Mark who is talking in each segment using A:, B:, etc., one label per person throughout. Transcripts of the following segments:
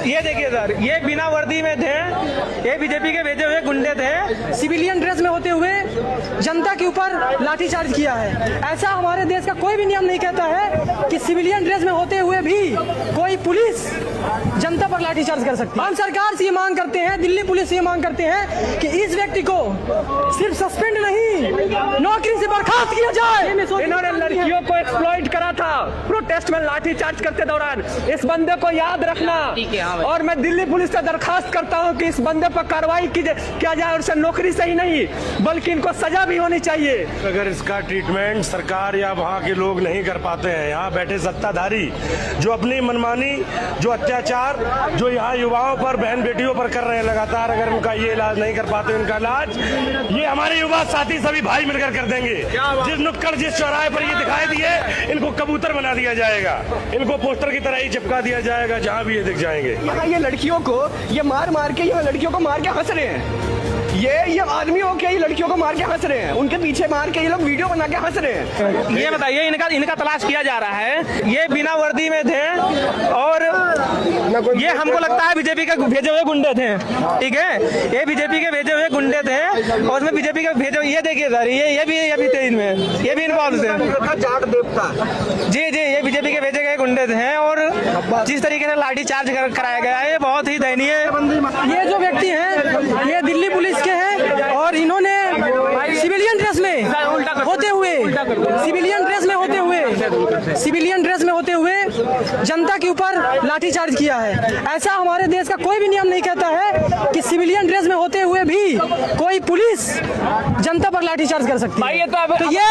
A: ये देखिए सर, ये बिना वर्दी में थे, ये बीजेपी के भेजे हुए गुंडे थे,
B: सिविलियन ड्रेस में होते हुए जनता के ऊपर लाठीचार्ज किया है। ऐसा हमारे देश का कोई भी नियम नहीं कहता है कि सिविलियन ड्रेस में होते हुए भी कोई पुलिस जनता पर लाठीचार्ज कर सकती है। हम सरकार से ये मांग करते हैं, दिल्ली पुलिस से ये मांग करते हैं कि इस व्यक्ति को सिर्फ सस्पेंड नहीं, नौकरी से बर्खास्त किया जाए।
C: इन्होंने लड़कियों को एक्सप्लॉइट करा था प्रोटेस्ट में लाठीचार्ज करते दौरान, इस बंदे को याद रखना। और मैं दिल्ली पुलिस से दरखास्त करता हूं कि इस बंदे पर कार्रवाई किया जाए और उसे नौकरी से ही नहीं बल्कि इनको सजा भी होनी चाहिए।
D: अगर इसका ट्रीटमेंट सरकार या वहाँ के लोग नहीं कर पाते हैं, यहाँ बैठे सत्ताधारी जो अपनी मनमानी, जो अत्याचार जो यहाँ युवाओं पर, बहन बेटियों पर कर रहे हैं लगातार, अगर उनका ये इलाज नहीं कर पाते, उनका इलाज ये हमारे युवा साथी सभी भाई मिलकर कर देंगे। जिस नुक्कड़, जिस चौराहे पर ये दिखाई दिए, इनको कबूतर बना दिया जाएगा, इनको पोस्टर की तरह ही चिपका दिया जाएगा जहाँ भी ये दिख जाएंगे।
E: यहाँ ये लड़कियों को ये मार के, यहाँ लड़कियों को मार के हंस रहे हैं। ये आदमी हो के ये लड़कियों को मार के हंस रहे हैं, उनके पीछे मार के ये लोग वीडियो बना के हंस रहे हैं।
A: ये बताइए, इनका तलाश किया जा रहा है। ये बिना वर्दी में थे और ये हमको लगता है बीजेपी के भेजे हुए गुंडे थे, ठीक है। ये बीजेपी के भेजे हुए गुंडे थे और उसमें बीजेपी के भेजे, ये देखिए सर, ये भी थे इनमें, ये भी इन्वॉल्व थे।
E: जाट देवता
A: जी, ये बीजेपी के भेजे गए गुंडे थे और जिस तरीके से लाठीचार्ज कराया गया है, ये बहुत ही दयनीय।
B: ये जो व्यक्ति हैं ये दिल्ली पुलिस के हैं और इन्होंने सिविलियन ड्रेस में होते हुए जनता के ऊपर लाठीचार्ज किया है। ऐसा हमारे देश का कोई भी नियम नहीं कहता है कि सिविलियन ड्रेस में होते हुए भी कोई पुलिस जनता पर लाठीचार्ज कर सकती है। तो ये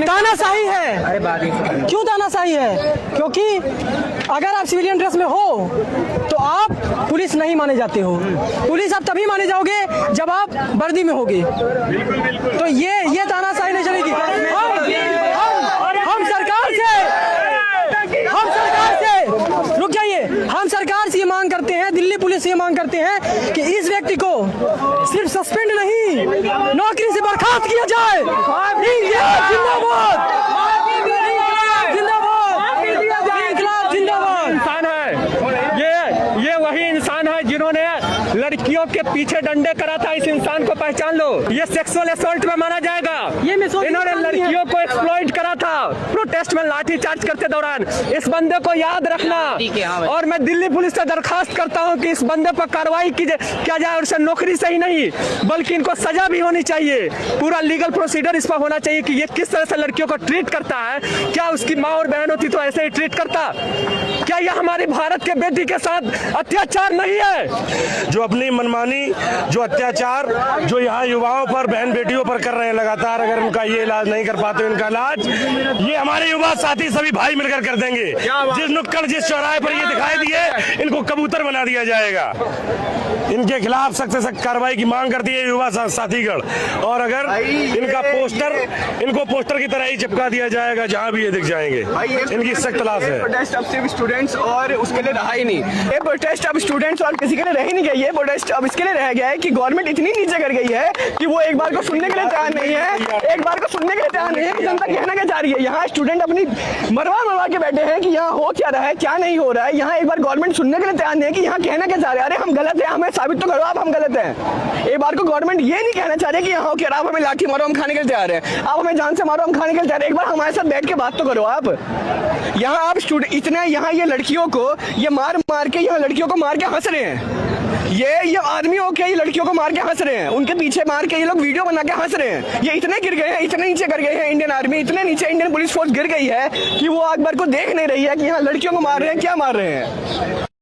B: तानाशाही है। क्यों तानाशाही है? क्योंकि अगर आप सिविलियन ड्रेस में हो तो आप पुलिस नहीं माने जाते हो। पुलिस आप तभी माने जाओगे जब आप वर्दी में होगे। तो ये तानाशाही नहीं चलेगी। हम सरकार से ये मांग करते हैं, दिल्ली पुलिस से ये मांग करते हैं कि इस व्यक्ति को सिर्फ सस्पेंड नहीं, नौकरी से बर्खास्त किया जाए। जिंदाबाद,
C: इंसान है ये वही इंसान है जिन्होंने लड़कियों के पीछे डंडे करा था। इस इंसान को पहचान लो, ये सेक्सुअल असॉल्ट में माना जाएगा। इन्होंने लड़कियों को एक्सप्लॉइट करा था प्रोटेस्ट में लाठीचार्ज करते दौरान, इस बंदे को याद रखना। और मैं दिल्ली पुलिस से दरखास्त करता हूं कि इस बंदे पर कार्रवाई किया जाए और उसे नौकरी से ही नहीं बल्कि इनको सजा भी होनी चाहिए। पूरा लीगल प्रोसीजर इस पर होना चाहिए कि ये किस तरह से लड़कियों को ट्रीट करता है। क्या उसकी माँ और बहन होती तो ऐसे ही ट्रीट करता? क्या यह हमारी भारत के बेटी के साथ अत्याचार नहीं है?
D: जो अपनी मनमानी, जो अत्याचार जो यहाँ युवाओं पर, बहन बेटियों पर कर रहे हैं लगातार, अगर उनका ये इलाज नहीं कर पाते, उनका इलाज ये हमारे युवा साथी सभी भाई मिलकर कर देंगे। जिस नुक्कड़, जिस चौराहे पर ये दिखाई दिए, इनको कबूतर बना दिया जाएगा। इनके खिलाफ सख्त से सख्त कार्रवाई की मांग करती है युवा साथीगण। और अगर इनको पोस्टर की तरह ही चिपका दिया जाएगा जहाँ भी ये दिख जाएंगे। इनकी सख्त तलाश है।
E: प्रोटेस्ट अब सिर्फ स्टूडेंट्स और उसके लिए रहा ही नहीं, ये प्रोटेस्ट अब स्टूडेंट्स और किसी के लिए रह ही नहीं गई है। प्रोटेस्ट अब इसके लिए रह गया है कि गवर्नमेंट इतनी नीचे कर गई है कि वो एक बार को सुनने के लिए तैयार नहीं है, कि जनता कहना क्या चाह रही है। यहाँ स्टूडेंट अपनी मरवा के बैठे हैं कि यहाँ हो क्या रहा है, क्या नहीं हो रहा है। यहाँ एक बार गवर्नमेंट सुनने के लिए तैयार नहीं है कि यहाँ कहना क्या चाह रहे हैं। अरे हम गलत है, हमें साबित तो करो आप हम गलत हैं। एक बार को गवर्नमेंट ये नहीं कहना चाह रही कि यहाँ हो क्या, आप हमें लाठी मारो हम खाने के लिए तैयार हैं, आप हमें जान से मारो हम खाने के लिए तैयार हैं। एक बार हमारे साथ बैठ के बात तो करो आप। यहाँ आप स्टूडेंट इतने यहाँ ये लड़कियों को ये मार के, यहाँ लड़कियों को मार के हंस रहे हैं। ये आदमी हो के ये लड़कियों को मार के हंस रहे हैं, उनके पीछे मार के ये लोग वीडियो बना के हंस रहे हैं। ये इतने गिर गए हैं, इतने नीचे कर गए हैं, इंडियन आर्मी इतने नीचे, इंडियन पुलिस फोर्स गिर गई है कि वो अकबर को देख नहीं रही है कि यहाँ लड़कियों को मार रहे हैं, क्या मार रहे हैं।